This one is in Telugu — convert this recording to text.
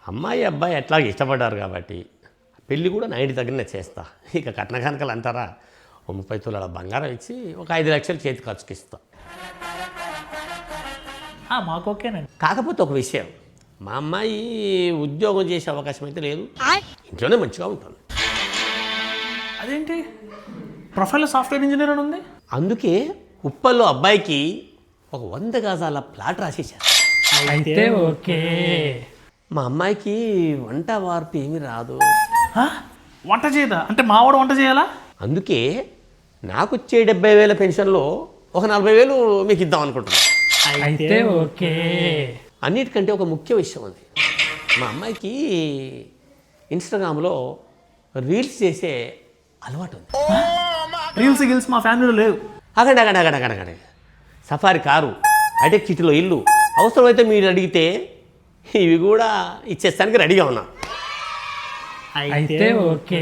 అమ్మాయి అబ్బాయి ఎట్లాగ ఇష్టపడ్డారు కాబట్టి పెళ్ళి కూడా 90 దగ్గరనే చేస్తా. ఇక కట్న కానుకలు అంటారా, ఓ 30 తులాల బంగారం ఇచ్చి ఒక 5 లక్షలు చేతి ఖర్చుకి ఇస్తా. మాకు ఓకేనండి. కాకపోతే ఒక విషయం, మా అమ్మాయి ఉద్యోగం చేసే అవకాశం అయితే లేదు, ఇంట్లోనే మంచిగా ఉంటుంది. అదేంటి ప్రొఫైల్లో సాఫ్ట్వేర్ ఇంజనీర్ అని ఉంది? అందుకే ఉప్పల్లో అబ్బాయికి ఒక 100 గజాల ప్లాట్ రాసేశారు. అయితే ఓకే. మా అమ్మాయికి వంట వార్పు ఏమీ రాదు. వంట చేయదా? అంటే మావాడు వంట చేయాలా? అందుకే నాకు వచ్చే 70,000 పెన్షన్లో ఒక 40,000 మీకు ఇద్దాం అనుకుంటున్నాను. అయితే ఓకే. అన్నిటికంటే ఒక ముఖ్య విషయం ఉంది, మా అమ్మాయికి ఇన్స్టాగ్రామ్లో రీల్స్ చేసే అలవాటు ఉంది. రీల్స్ గిల్స్ మా ఫ్యామిలీలో లేవు. అగడగడగడగడగడ సఫారీ కారు, హైటెక్ సిటీలో ఇల్లు, అవసరమైతే మీరు అడిగితే ఇవి కూడా ఇచ్చేస్తానికి రెడీగా ఉన్నా. అయితే ఓకే.